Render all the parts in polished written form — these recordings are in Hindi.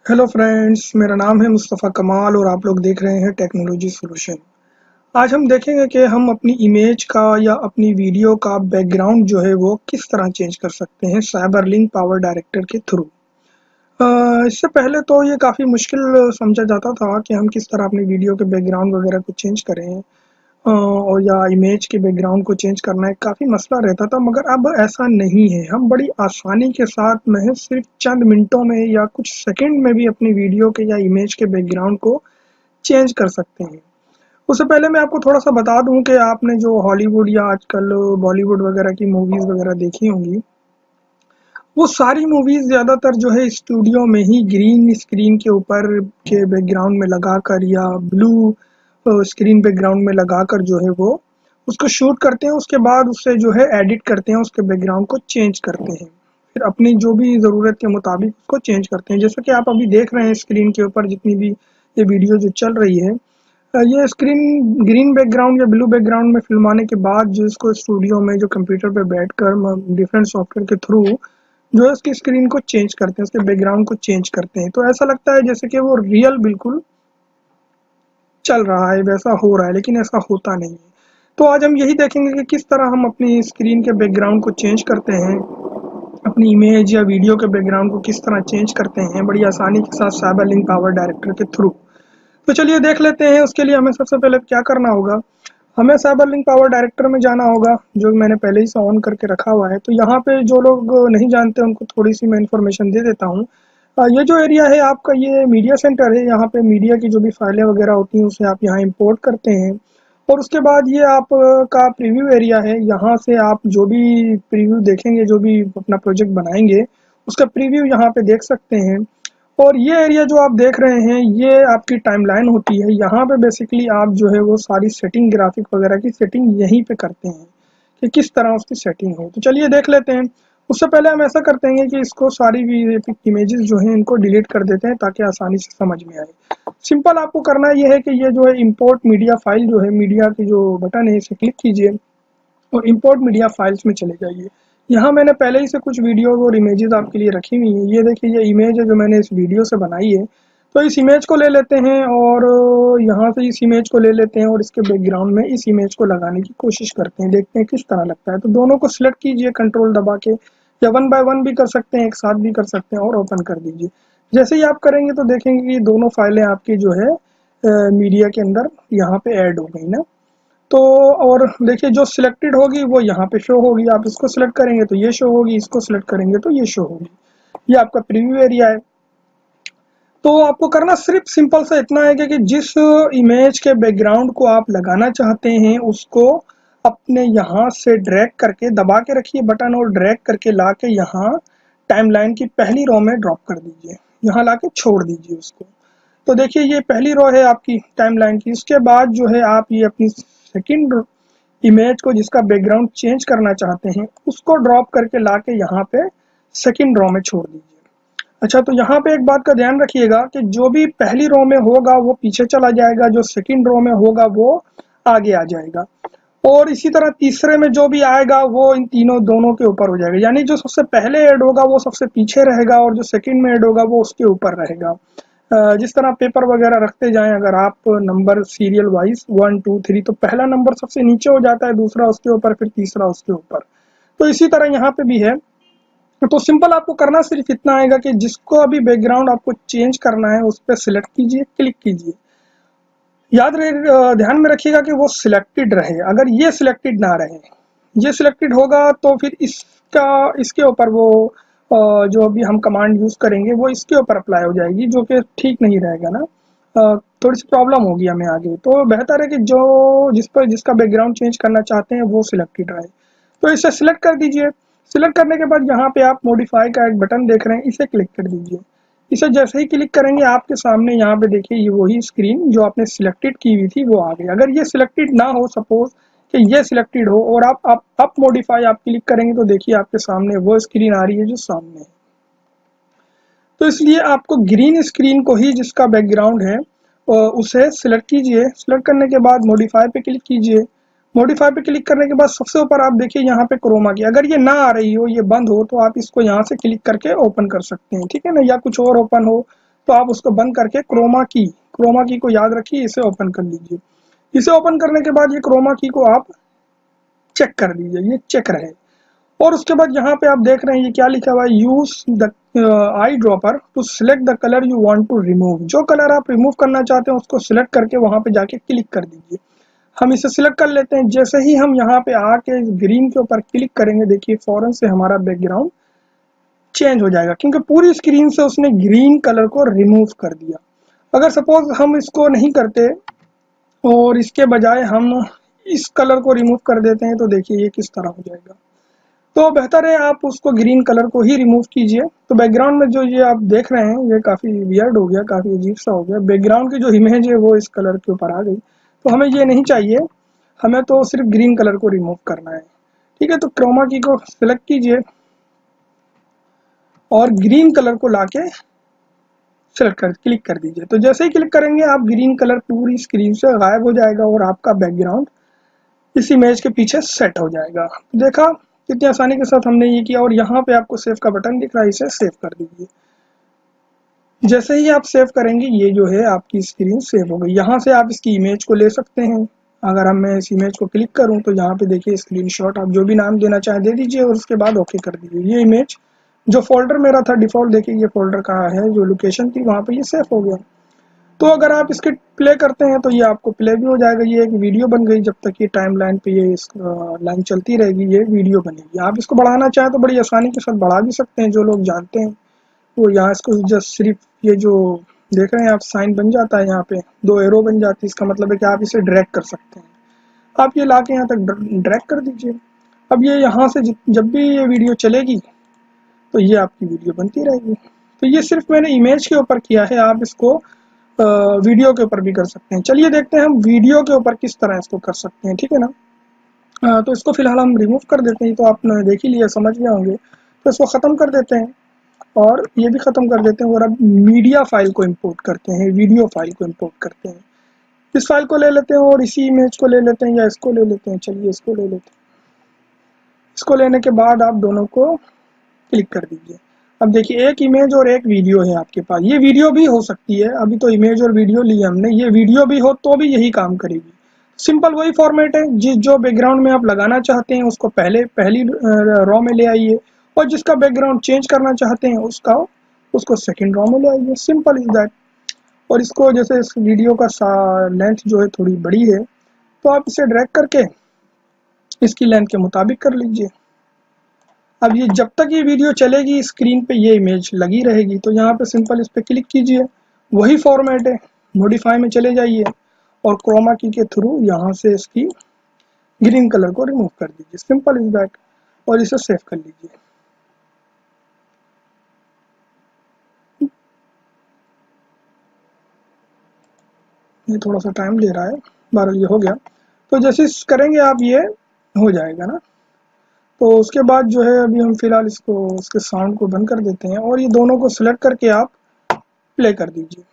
हेलो फ्रेंड्स, मेरा नाम है मुस्तफ़ा कमाल और आप लोग देख रहे हैं टेक्नोलॉजी सॉल्यूशन। आज हम देखेंगे कि हम अपनी इमेज का या अपनी वीडियो का बैकग्राउंड जो है वो किस तरह चेंज कर सकते हैं साइबरलिंक पावर डायरेक्टर के थ्रू। इससे पहले तो ये काफ़ी मुश्किल समझा जाता था कि हम किस तरह अपनी वीडियो के बैकग्राउंड वगैरह को चेंज करें, और या इमेज के बैकग्राउंड को चेंज करना एक काफ़ी मसला रहता था, मगर अब ऐसा नहीं है। हम बड़ी आसानी के साथ महज सिर्फ चंद मिनटों में या कुछ सेकंड में भी अपनी वीडियो के या इमेज के बैकग्राउंड को चेंज कर सकते हैं। उससे पहले मैं आपको थोड़ा सा बता दूं कि आपने जो हॉलीवुड या आजकल बॉलीवुड वगैरह की मूवीज़ वगैरह देखी होंगी, वो सारी मूवीज़ ज़्यादातर जो है स्टूडियो में ही ग्रीन स्क्रीन के ऊपर के बैकग्राउंड में लगाकर या ब्लू स्क्रीन बैकग्राउंड में लगाकर जो है वो उसको शूट करते हैं। उसके बाद उससे जो है एडिट करते हैं, उसके बैकग्राउंड को चेंज करते हैं, फिर अपनी जो भी ज़रूरत के मुताबिक उसको चेंज करते हैं। जैसा कि आप अभी देख रहे हैं स्क्रीन के ऊपर जितनी भी ये वीडियो जो चल रही है, ये स्क्रीन ग्रीन बैकग्राउंड या ब्लू बैकग्राउंड में फिल्माने के बाद जो इसको स्टूडियो में जो कंप्यूटर पे बैठकर डिफरेंट सॉफ्टवेयर के थ्रू जो है उसकी स्क्रीन को चेंज करते हैं, उसके बैकग्राउंड को चेंज करते हैं। तो ऐसा लगता है जैसे कि वो रियल बिल्कुल चल रहा है, वैसा हो रहा है, लेकिन ऐसा होता नहीं है। तो आज हम यही देखेंगे कि किस तरह हम अपनी स्क्रीन के बैकग्राउंड को चेंज करते हैं, अपनी इमेज या वीडियो के बैकग्राउंड को किस तरह चेंज करते हैं बड़ी आसानी के साथ साइबर लिंक पावर डायरेक्टर के थ्रू। तो चलिए देख लेते हैं। उसके लिए हमें सबसे पहले क्या करना होगा, हमें साइबर लिंक पावर डायरेक्टर में जाना होगा, जो मैंने पहले ही से ऑन करके रखा हुआ है। तो यहाँ पे जो लोग नहीं जानते उनको थोड़ी सी मैं इन्फॉर्मेशन दे देता हूँ। ये जो एरिया है आपका, ये मीडिया सेंटर है। यहाँ पे मीडिया की जो भी फाइलें वगैरह होती हैं उसे आप यहाँ इंपोर्ट करते हैं, और उसके बाद ये आप का प्रीव्यू एरिया है। यहाँ से आप जो भी प्रीव्यू देखेंगे, जो भी अपना प्रोजेक्ट बनाएंगे, उसका प्रीव्यू यहाँ पे देख सकते हैं। और ये एरिया जो आप देख रहे हैं, ये आपकी टाइमलाइन होती है। यहाँ पे बेसिकली आप जो है वो सारी सेटिंग, ग्राफिक वगैरह की सेटिंग यहीं पे करते हैं कि किस तरह उसकी सेटिंग हो। तो चलिए देख लेते हैं। उससे पहले हम ऐसा करते हैं कि इसको सारी इमेजेस जो हैं इनको डिलीट कर देते हैं ताकि आसानी से समझ में आए। सिंपल आपको करना ये है कि ये जो है इंपोर्ट मीडिया फाइल जो है, मीडिया की जो बटन है इसे क्लिक कीजिए और इंपोर्ट मीडिया फाइल्स में चले जाइए। यहाँ मैंने पहले ही से कुछ वीडियो और इमेजेस आपके लिए रखी हुई हैं। ये देखिए, ये इमेज है जो मैंने इस वीडियो से बनाई है। तो इस इमेज को ले लेते हैं और यहाँ से इस इमेज को ले लेते हैं और इसके बैकग्राउंड में इस इमेज को लगाने की कोशिश करते हैं, देखते हैं किस तरह लगता है। तो दोनों को सिलेक्ट कीजिए कंट्रोल दबा के, या वन बाय वन भी कर सकते हैं, एक साथ भी कर सकते हैं, और ओपन कर दीजिए। जैसे ही आप करेंगे तो देखेंगे कि दोनों फाइलें आपकी जो है मीडिया के अंदर यहाँ पे ऐड हो गई ना। तो और देखिए, जो सिलेक्टेड होगी वो यहाँ पे शो होगी। आप इसको सिलेक्ट करेंगे तो ये शो होगी, इसको सिलेक्ट करेंगे तो ये शो होगी। ये आपका प्रीव्यू एरिया है। तो आपको करना सिर्फ सिंपल सा इतना है कि जिस इमेज के बैकग्राउंड को आप लगाना चाहते हैं उसको अपने यहाँ से ड्रैग करके दबा के रखिए बटन, और ड्रैग करके ला के यहाँ टाइमलाइन की पहली रो में ड्रॉप कर दीजिए, यहाँ ला के छोड़ दीजिए उसको। तो देखिए, ये पहली रो है आपकी टाइमलाइन की। इसके बाद जो है आप ये अपनी सेकंड इमेज को जिसका बैकग्राउंड चेंज करना चाहते हैं उसको ड्रॉप करके ला के यहाँ पे सेकंड रो में छोड़ दीजिए। अच्छा, तो यहाँ पे एक बात का ध्यान रखिएगा कि जो भी पहली रो में होगा वो पीछे चला जाएगा, जो सेकंड रो में होगा वो आगे आ जाएगा, और इसी तरह तीसरे में जो भी आएगा वो इन तीनों दोनों के ऊपर हो जाएगा। यानी जो सबसे पहले ऐड होगा वो सबसे पीछे रहेगा, और जो सेकंड में ऐड होगा वो उसके ऊपर रहेगा। जिस तरह पेपर वगैरह रखते जाएं अगर आप नंबर सीरियल वाइज 1 2 3, तो पहला नंबर सबसे नीचे हो जाता है, दूसरा उसके ऊपर, फिर तीसरा उसके ऊपर। तो इसी तरह यहाँ पे भी है। तो सिंपल आपको करना सिर्फ इतना आएगा कि जिसको अभी बैकग्राउंड आपको चेंज करना है उस पर सिलेक्ट कीजिए, क्लिक कीजिए। याद रहे, ध्यान में रखिएगा कि वो सिलेक्टेड रहे। अगर ये सिलेक्टेड ना रहे, ये सिलेक्टेड होगा तो फिर इसका इसके ऊपर वो जो अभी हम कमांड यूज करेंगे वो इसके ऊपर अप्लाई हो जाएगी, जो कि ठीक नहीं रहेगा ना। थोड़ी सी प्रॉब्लम होगी हमें आगे। तो बेहतर है कि जो जिस पर जिसका बैकग्राउंड चेंज करना चाहते हैं वो सिलेक्टेड रहे। तो इसे सिलेक्ट कर दीजिए। सिलेक्ट करने के बाद यहाँ पे आप मॉडिफाई का एक बटन देख रहे हैं, इसे क्लिक कर दीजिए। इसे जैसे ही क्लिक करेंगे आपके सामने यहाँ पे देखिए ये वही स्क्रीन जो आपने सिलेक्टेड की हुई थी वो आ गई। अगर ये सिलेक्टेड ना हो, सपोज कि ये सिलेक्टेड हो और आप अप मॉडिफाई आप क्लिक करेंगे तो देखिए आपके सामने वो स्क्रीन आ रही है जो सामने है। तो इसलिए आपको ग्रीन स्क्रीन को ही जिसका बैकग्राउंड है उसे सिलेक्ट कीजिए। सिलेक्ट करने के बाद मॉडिफाई पे क्लिक कीजिए। मॉडिफाई पे क्लिक करने के बाद सबसे ऊपर आप देखिए यहाँ पे क्रोमा की, अगर ये ना आ रही हो, ये बंद हो, तो आप इसको यहाँ से क्लिक करके ओपन कर सकते हैं, ठीक है ना, या कुछ और ओपन हो तो आप उसको बंद करके क्रोमा की को याद रखिए, इसे ओपन कर लीजिए। इसे ओपन करने के बाद ये क्रोमा की को आप चेक कर दीजिए, ये चेक रहे। और उसके बाद यहाँ पे आप देख रहे हैं ये क्या लिखा हुआ है, use the eye dropper to select the colour you want to remove. जो कलर आप रिमूव करना चाहते हैं उसको सिलेक्ट करके वहां पे जाके क्लिक कर दीजिए। हम इसे सिलेक्ट कर लेते हैं। जैसे ही हम यहाँ पे आके ग्रीन के ऊपर क्लिक करेंगे, देखिए फौरन से हमारा बैकग्राउंड चेंज हो जाएगा, क्योंकि पूरी स्क्रीन से उसने ग्रीन कलर को रिमूव कर दिया। अगर सपोज हम इसको नहीं करते और इसके बजाय हम इस कलर को रिमूव कर देते हैं, तो देखिए ये किस तरह हो जाएगा। तो बेहतर है आप उसको ग्रीन कलर को ही रिमूव कीजिए। तो बैकग्राउंड में जो ये आप देख रहे हैं ये काफ़ी वियर्ड हो गया, काफ़ी अजीब सा हो गया। बैकग्राउंड की जो इमेज है वो इस कलर के ऊपर आ गई, तो हमें ये नहीं चाहिए, हमें तो सिर्फ ग्रीन कलर को रिमूव करना है। ठीक है, तो क्रोमा की को सिलेक्ट कीजिए और ग्रीन कलर को लाके सेलेक्ट कर क्लिक कर दीजिए। तो जैसे ही क्लिक करेंगे आप ग्रीन कलर पूरी स्क्रीन से गायब हो जाएगा और आपका बैकग्राउंड इस इमेज के पीछे सेट हो जाएगा। तो देखा कितनी आसानी के साथ हमने ये किया। और यहाँ पे आपको सेव का बटन दिख रहा है, इसे सेव कर दीजिए। जैसे ही आप सेव करेंगे ये जो है आपकी स्क्रीन सेव हो गई। यहाँ से आप इसकी इमेज को ले सकते हैं। अगर मैं इस इमेज को क्लिक करूँ तो यहाँ पे देखिए स्क्रीनशॉट, आप जो भी नाम देना चाहें दे दीजिए और उसके बाद ओके कर दीजिए। ये इमेज जो फोल्डर मेरा था डिफॉल्ट, देखिए ये फोल्डर कहाँ है, जो लोकेशन थी वहाँ पे ये सेव हो गया। तो अगर आप इसके प्ले करते हैं तो ये आपको प्ले भी हो जाएगा। ये एक वीडियो बन गई, जब तक ये टाइम लाइन पे ये लाइन चलती रहेगी ये वीडियो बनेगी। आप इसको बढ़ाना चाहें तो बड़ी आसानी के साथ बढ़ा भी सकते हैं। जो लोग जानते हैं वो यहाँ इसको जस्ट सिर्फ ये जो देख रहे हैं आप साइन बन जाता है, यहाँ पे 2 एरो बन जाती है, इसका मतलब है कि आप इसे ड्रैग कर सकते हैं। आप ये ला के यहाँ तक ड्रैग कर दीजिए। अब ये यहाँ से जब भी ये वीडियो चलेगी तो ये आपकी वीडियो बनती रहेगी। तो ये सिर्फ मैंने इमेज के ऊपर किया है, आप इसको वीडियो के ऊपर भी कर सकते हैं। चलिए देखते हैं हम वीडियो के ऊपर किस तरह इसको कर सकते हैं, ठीक है ना। तो इसको फिलहाल हम रिमूव कर देते हैं, तो आपने देख ही लिया, समझ गए होंगे। तो इसको ख़त्म कर देते हैं और ये भी ख़त्म कर देते हैं और अब मीडिया फाइल को इंपोर्ट करते हैं, वीडियो फाइल को इंपोर्ट करते हैं। इस फाइल को ले लेते हैं और इसी इमेज को ले लेते हैं या इसको ले लेते हैं। चलिए इसको ले लेते हैं। इसको लेने के बाद आप दोनों को क्लिक कर दीजिए। अब देखिए एक इमेज और एक वीडियो है आपके पास। ये वीडियो भी हो सकती है, अभी तो इमेज और वीडियो ली हमने, ये वीडियो भी हो तो भी यही काम करेगी। सिंपल वही फॉर्मेट है, जो बैकग्राउंड में आप लगाना चाहते हैं उसको पहली रॉ में ले आइए और जिसका बैकग्राउंड चेंज करना चाहते हैं उसको सेकंड रॉ में ले आइए। Simple is that. और इसको जैसे इस वीडियो का लेंथ जो है थोड़ी बड़ी है, तो आप इसे ड्रैग करके इसकी लेंथ के मुताबिक कर लीजिए। अब ये जब तक ये वीडियो चलेगी स्क्रीन पे ये इमेज लगी रहेगी। तो यहाँ पे सिंपल इस पर क्लिक कीजिए, वही फॉर्मेट है, मॉडिफाई में चले जाइए और क्रोमा की के थ्रू यहाँ से इसकी ग्रीन कलर को रिमूव कर दीजिए। Simple is that. और इसे सेव कर लीजिए। ये थोड़ा सा टाइम ले रहा है, बहरहाल ये हो गया। तो जैसे करेंगे आप ये हो जाएगा ना। तो उसके बाद जो है अभी हम फिलहाल इसके साउंड को बंद कर देते हैं और ये दोनों को सिलेक्ट करके आप प्ले कर दीजिए।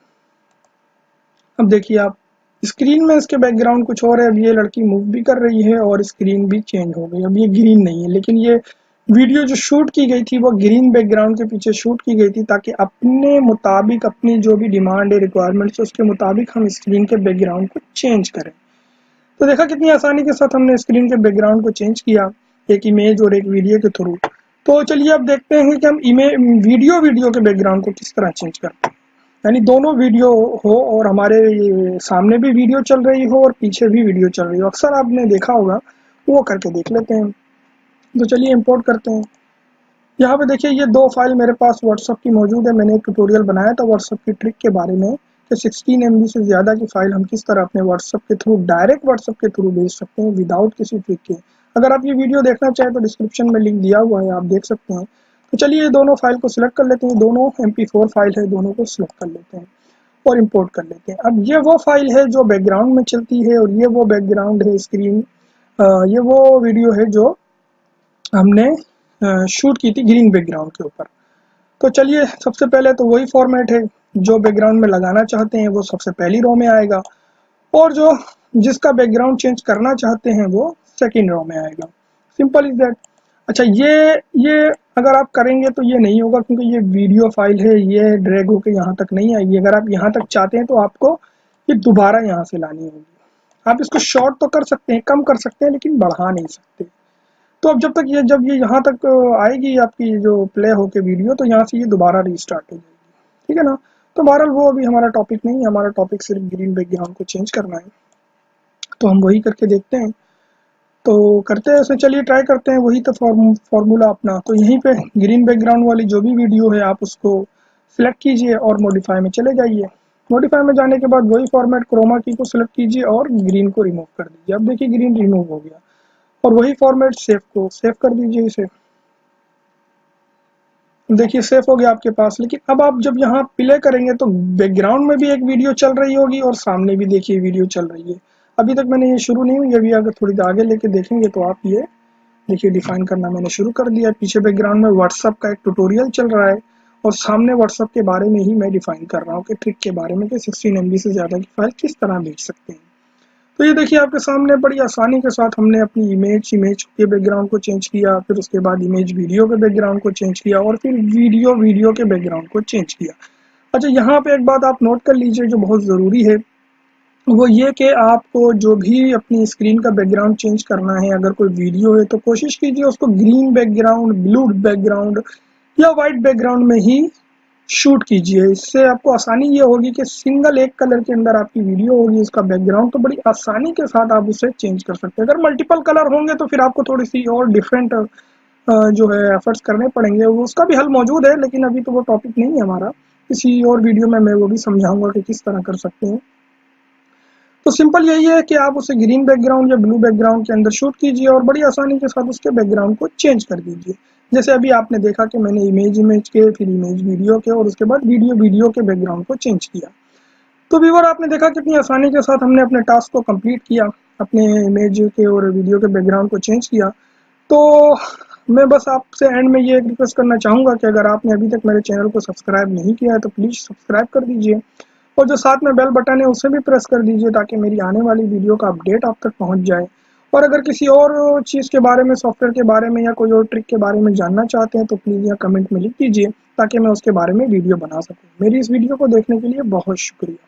अब देखिए आप स्क्रीन में इसके बैकग्राउंड कुछ और है। अब ये लड़की मूव भी कर रही है और स्क्रीन भी चेंज हो गई। अब ये ग्रीन नहीं है, लेकिन ये वीडियो जो शूट की गई थी वो ग्रीन बैकग्राउंड के पीछे शूट की गई थी, ताकि अपने मुताबिक अपनी जो भी डिमांड है, रिक्वायरमेंट्स है, उसके मुताबिक हम स्क्रीन के बैकग्राउंड को चेंज करें। तो देखा कितनी आसानी के साथ हमने स्क्रीन के बैकग्राउंड को चेंज किया, एक इमेज और एक वीडियो के थ्रू। तो चलिए अब देखते हैं कि हम वीडियो के बैकग्राउंड को किस तरह चेंज करते हैं। यानी दोनों वीडियो हो और हमारे सामने भी वीडियो चल रही हो और पीछे भी वीडियो चल रही हो। अक्सर आपने देखा होगा, वो करके देख लेते हैं। तो चलिए इंपोर्ट करते हैं। यहाँ पे देखिए ये 2 फाइल मेरे पास व्हाट्सएप की मौजूद है। मैंने एक ट्यूटोरियल बनाया था व्हाट्सएप की ट्रिक के बारे में कि 16 MB से ज़्यादा की फाइल हम किस तरह अपने व्हाट्सएप के थ्रू, डायरेक्ट व्हाट्सएप के थ्रू भेज सकते हैं विदाउट किसी ट्रिक के। अगर आप ये वीडियो देखना चाहें तो डिस्क्रिप्शन में लिंक दिया हुआ है, आप देख सकते हैं। तो चलिए ये दोनों फाइल को सिलेक्ट कर लेते हैं। दोनों MP4 फाइल है, दोनों को सिलेक्ट कर लेते हैं और इंपोर्ट कर लेते हैं। अब ये वो फाइल है जो बैकग्राउंड में चलती है और ये वो बैकग्राउंड है स्क्रीन, ये वो वीडियो है जो हमने शूट की थी ग्रीन बैकग्राउंड के ऊपर। तो चलिए सबसे पहले तो वही फॉर्मेट है, जो बैकग्राउंड में लगाना चाहते हैं वो सबसे पहली रो में आएगा और जो जिसका बैकग्राउंड चेंज करना चाहते हैं वो सेकंड रो में आएगा। Simple is that. अच्छा, ये अगर आप करेंगे तो ये नहीं होगा, क्योंकि ये वीडियो फाइल है, ये ड्रैग होके यहाँ तक नहीं आएगी। अगर आप यहाँ तक चाहते हैं तो आपको ये दोबारा यहाँ से लानी होगी। आप इसको शॉर्ट तो कर सकते हैं, कम कर सकते हैं, लेकिन बढ़ा नहीं सकते। तो अब जब ये यहाँ तक आएगी आपकी जो प्ले होके वीडियो, तो यहाँ से ये दोबारा रीस्टार्ट हो जाएगी, ठीक है ना। तो बहरहाल वो अभी हमारा टॉपिक नहीं है, हमारा टॉपिक सिर्फ ग्रीन बैकग्राउंड को चेंज करना है। तो हम वही करके देखते हैं। तो करते हैं ऐसे, चलिए ट्राई करते हैं वही तो फॉर्मूला अपना। तो यहीं पे ग्रीन बैकग्राउंड वाली जो भी वीडियो है आप उसको सिलेक्ट कीजिए और मॉडिफाई में चले जाइए। मॉडिफाई में जाने के बाद वही फॉर्मेट क्रोमा की को सिलेक्ट कीजिए और ग्रीन को रिमूव कर दीजिए। अब देखिए ग्रीन रिमूव हो गया। और वही फॉर्मेट सेव कर दीजिए इसे। देखिए सेव हो गया आपके पास। लेकिन अब आप जब यहाँ प्ले करेंगे तो बैकग्राउंड में भी एक वीडियो चल रही होगी और सामने भी देखिए वीडियो चल रही है। अभी तक मैंने ये शुरू नहीं हुई, अभी अगर थोड़ी देर आगे लेके देखेंगे तो आप ये देखिए डिफाइन करना मैंने शुरू कर दिया। पीछे बैकग्राउंड में व्हाट्सअप का एक ट्यूटोरियल चल रहा है और सामने व्हाट्सअप के बारे में ही मैं डिफाइन कर रहा हूँ कि ट्रिक के बारे में कि 16 MB से ज़्यादा की फाइल किस तरह भेज सकते हैं। तो ये देखिए आपके सामने बड़ी आसानी के साथ हमने अपनी इमेज के बैकग्राउंड को चेंज किया, फिर उसके बाद इमेज वीडियो के बैकग्राउंड को चेंज किया और फिर वीडियो के बैकग्राउंड को चेंज किया। अच्छा, यहाँ पे एक बात आप नोट कर लीजिए जो बहुत ज़रूरी है, वो ये कि आपको जो भी अपनी स्क्रीन का बैकग्राउंड चेंज करना है, अगर कोई वीडियो है तो कोशिश कीजिए उसको ग्रीन बैकग्राउंड, ब्लू बैकग्राउंड या वाइट बैकग्राउंड में ही शूट कीजिए। इससे आपको आसानी ये होगी कि सिंगल एक कलर के अंदर आपकी वीडियो होगी, उसका बैकग्राउंड तो बड़ी आसानी के साथ आप उसे चेंज कर सकते हैं। अगर मल्टीपल कलर होंगे तो फिर आपको थोड़ी सी और डिफरेंट जो है एफर्ट्स करने पड़ेंगे। वो उसका भी हल मौजूद है, लेकिन अभी तो वो टॉपिक नहीं है हमारा। किसी और वीडियो में मैं वो भी समझाऊंगा कि किस तरह कर सकते हैं। तो सिंपल यही है कि आप उसे ग्रीन बैकग्राउंड या ब्लू बैकग्राउंड के अंदर शूट कीजिए और बड़ी आसानी के साथ उसके बैकग्राउंड को चेंज कर दीजिए। जैसे अभी आपने देखा कि मैंने इमेज के, फिर इमेज वीडियो के और उसके बाद वीडियो के बैकग्राउंड को चेंज किया। तो व्यूअर आपने देखा कितनी आसानी के साथ हमने अपने टास्क को कंप्लीट किया, अपने इमेज के और वीडियो के बैकग्राउंड को चेंज किया। तो मैं बस आपसे एंड में ये रिक्वेस्ट करना चाहूँगा कि अगर आपने अभी तक मेरे चैनल को सब्सक्राइब नहीं किया है तो प्लीज़ सब्सक्राइब कर दीजिए और जो साथ में बेल बटन है उसे भी प्रेस कर दीजिए ताकि मेरी आने वाली वीडियो का अपडेट आप तक पहुंच जाए। और अगर किसी और चीज़ के बारे में, सॉफ्टवेयर के बारे में या कोई और ट्रिक के बारे में जानना चाहते हैं तो प्लीज़ यहाँ कमेंट में लिख दीजिए ताकि मैं उसके बारे में वीडियो बना सकूँ। मेरी इस वीडियो को देखने के लिए बहुत शुक्रिया।